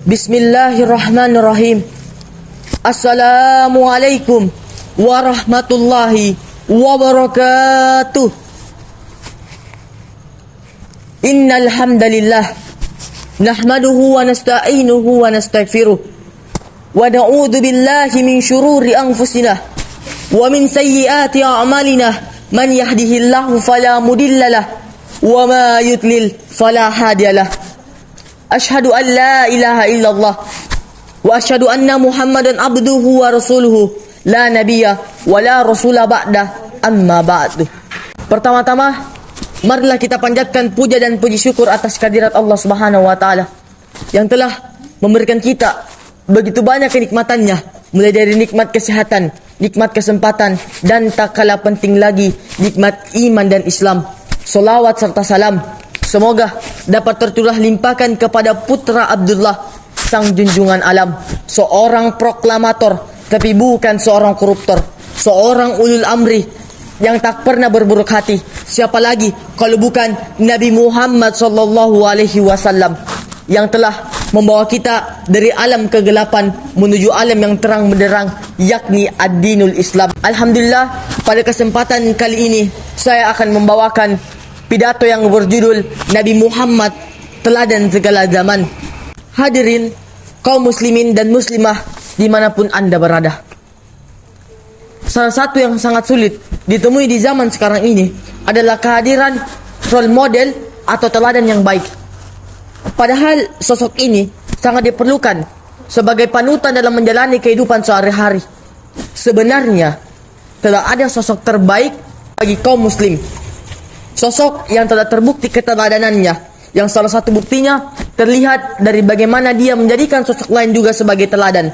Bismillahirrahmanirrahim. Assalamualaikum warahmatullahi wabarakatuh. Innal hamdalillah nahmaduhu wa nasta'inuhu wa nastaghfiruh wa na'udzu billahi min shururi anfusina wa min sayyiati a'malina. Man yahdihillahu fala mudhillalah wa ma yudlil fala hadiyalah. Ashhadu an la ilaha illallah wa ashhadu anna Muhammadan abduhu wa rasuluhu la nabiyya wa la rasula ba'da amma ba'du. Pertama-tama, marilah kita panjatkan puja dan puji syukur atas kehadirat Allah Subhanahu wa taala yang telah memberikan kita begitu banyak kenikmatannya, mulai dari nikmat kesehatan, nikmat kesempatan, dan tak kalah penting lagi nikmat iman dan Islam. Salawat serta salam semoga dapat tercurah limpahkan kepada putra Abdullah, sang junjungan alam, seorang proklamator tapi bukan seorang koruptor, seorang ulul amri yang tak pernah berburuk hati. Siapa lagi kalau bukan Nabi Muhammad sallallahu alaihi wasallam yang telah membawa kita dari alam kegelapan menuju alam yang terang benderang, yakni ad-dinul Islam. Alhamdulillah, pada kesempatan kali ini saya akan membawakan pidato yang berjudul Nabi Muhammad Teladan Segala Zaman. Hadirin kaum muslimin dan muslimah dimanapun Anda berada, salah satu yang sangat sulit ditemui di zaman sekarang ini adalah kehadiran role model atau teladan yang baik. Padahal sosok ini sangat diperlukan sebagai panutan dalam menjalani kehidupan sehari-hari. Sebenarnya tidak ada sosok terbaik bagi kaum muslim, sosok yang telah terbukti keteladanannya, yang salah satu buktinya terlihat dari bagaimana dia menjadikan sosok lain juga sebagai teladan.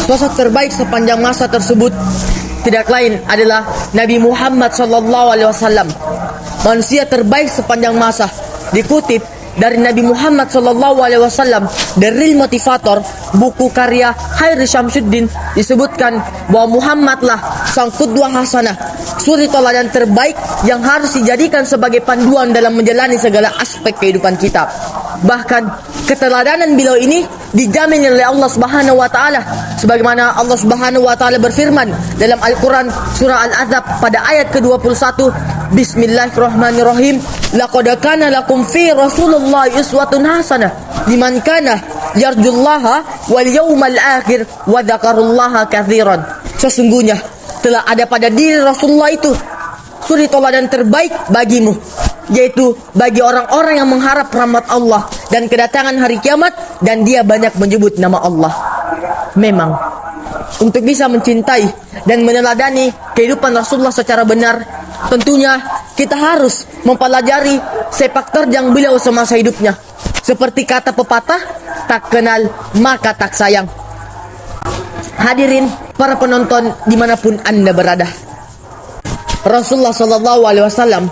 Sosok terbaik sepanjang masa tersebut tidak lain adalah Nabi Muhammad SAW, manusia terbaik sepanjang masa. Dikutip dari Nabi Muhammad SAW, The Real Motivator, buku karya Khairi Syamsuddin, disebutkan bahwa Muhammadlah sang qudwah hasanah, suri teladan terbaik yang harus dijadikan sebagai panduan dalam menjalani segala aspek kehidupan kita. Bahkan keteladanan beliau ini dijamin oleh Allah Subhanahu wa taala, sebagaimana Allah Subhanahu wa taala berfirman dalam Al-Qur'an surah Al-Ahzab pada ayat ke-21, Bismillahirrahmanirrahim. Laqad kana lakum fi Rasulillah uswatun hasanah liman kana yarjullaha wal yawmal akhir wa dzakarullaha katsiran. Sesungguhnya telah ada pada diri Rasulullah itu suri teladan terbaik bagimu, yaitu bagi orang-orang yang mengharap rahmat Allah dan kedatangan hari kiamat, dan dia banyak menyebut nama Allah. Memang untuk bisa mencintai dan meneladani kehidupan Rasulullah secara benar, tentunya kita harus mempelajari sepak terjang beliau semasa hidupnya. Seperti kata pepatah, tak kenal maka tak sayang. Hadirin para penonton dimanapun Anda berada, Rasulullah SAW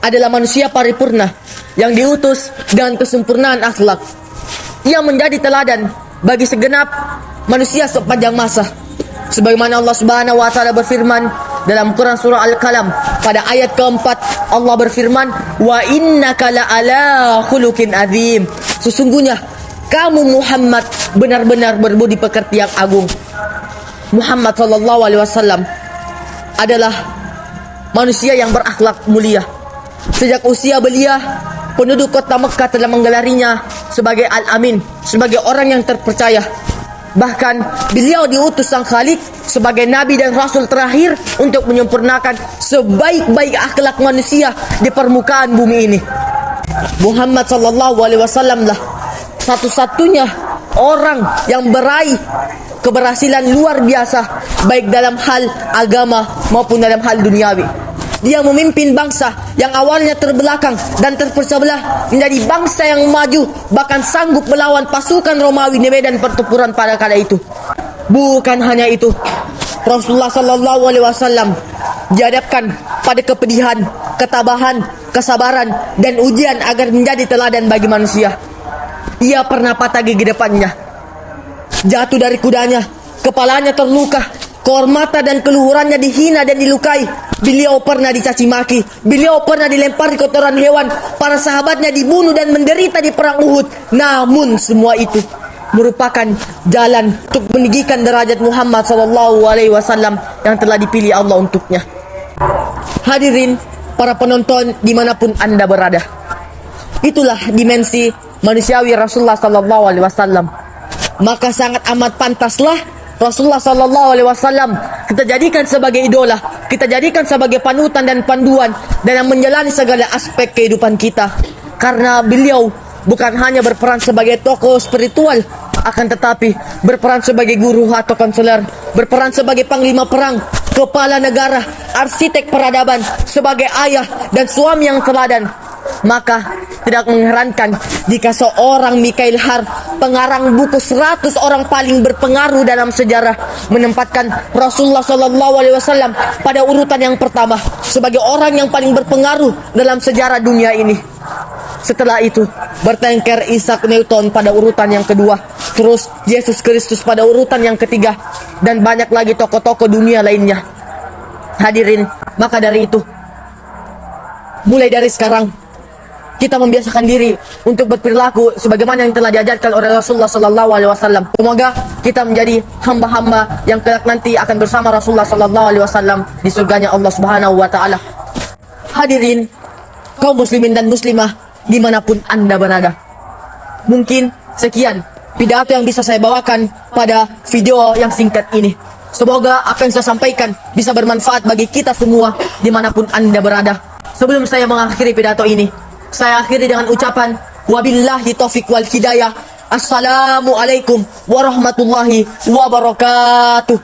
adalah manusia paripurna yang diutus dengan kesempurnaan akhlak. Ia menjadi teladan bagi segenap manusia sepanjang masa. Sebagaimana Allah Subhanahu wa taala berfirman dalam Quran surah Al-Qalam pada ayat keempat, Allah berfirman, "Wa innaka la'ala khuluqin azim." Sesungguhnya kamu Muhammad benar-benar berbudi pekerti yang agung. Muhammad sallallahu alaihi wasallam adalah manusia yang berakhlak mulia. Sejak usia belia, penduduk kota Mekah telah menggelarinya sebagai Al-Amin, sebagai orang yang terpercaya. Bahkan beliau diutus sang Khalik sebagai nabi dan rasul terakhir untuk menyempurnakan sebaik-baik akhlak manusia di permukaan bumi ini. Muhammad sallallahu alaihi wasallam lah satu-satunya orang yang meraih keberhasilan luar biasa baik dalam hal agama maupun dalam hal duniawi. Dia memimpin bangsa yang awalnya terbelakang dan terpecah belah menjadi bangsa yang maju, bahkan sanggup melawan pasukan Romawi di medan pertempuran pada kala itu. Bukan hanya itu, Rasulullah sallallahu alaihi wasallam dihadapkan pada kepedihan, ketabahan, kesabaran, dan ujian agar menjadi teladan bagi manusia. Ia pernah patah gigi depannya, jatuh dari kudanya, kepalanya terluka, kehormatan dan keluhurannya dihina dan dilukai. Beliau pernah dicaci maki, beliau pernah dilempari kotoran hewan, para sahabatnya dibunuh dan menderita di perang Uhud. Namun semua itu merupakan jalan untuk meninggikan derajat Muhammad SAW yang telah dipilih Allah untuknya. Hadirin para penonton dimanapun Anda berada, itulah dimensi manusiawi Rasulullah SAW. Maka sangat amat pantaslah Rasulullah SAW kita jadikan sebagai idola, kita jadikan sebagai panutan dan panduan dalam menjalani segala aspek kehidupan kita. Karena beliau bukan hanya berperan sebagai tokoh spiritual, akan tetapi berperan sebagai guru atau konselor, berperan sebagai panglima perang, kepala negara, arsitek peradaban, sebagai ayah dan suami yang teladan. Maka tidak mengherankan jika seorang Mikhail Har, pengarang buku 100 orang paling berpengaruh dalam sejarah, menempatkan Rasulullah SAW pada urutan yang pertama sebagai orang yang paling berpengaruh dalam sejarah dunia ini. Setelah itu bertengker Isaac Newton pada urutan yang kedua, terus Yesus Kristus pada urutan yang ketiga, dan banyak lagi tokoh-tokoh dunia lainnya. Hadirin, maka dari itu, mulai dari sekarang kita membiasakan diri untuk berperilaku sebagaimana yang telah diajarkan oleh Rasulullah SAW. Semoga kita menjadi hamba-hamba yang kelak nanti akan bersama Rasulullah SAW di surganya Allah Subhanahu wa Ta'ala. Hadirin kaum muslimin dan muslimah dimanapun Anda berada, mungkin sekian pidato yang bisa saya bawakan pada video yang singkat ini. Semoga apa yang saya sampaikan bisa bermanfaat bagi kita semua dimanapun Anda berada. Sebelum saya mengakhiri pidato ini, saya akhiri dengan ucapan wabillahi taufiq wal hidayah. Assalamualaikum warahmatullahi wabarakatuh.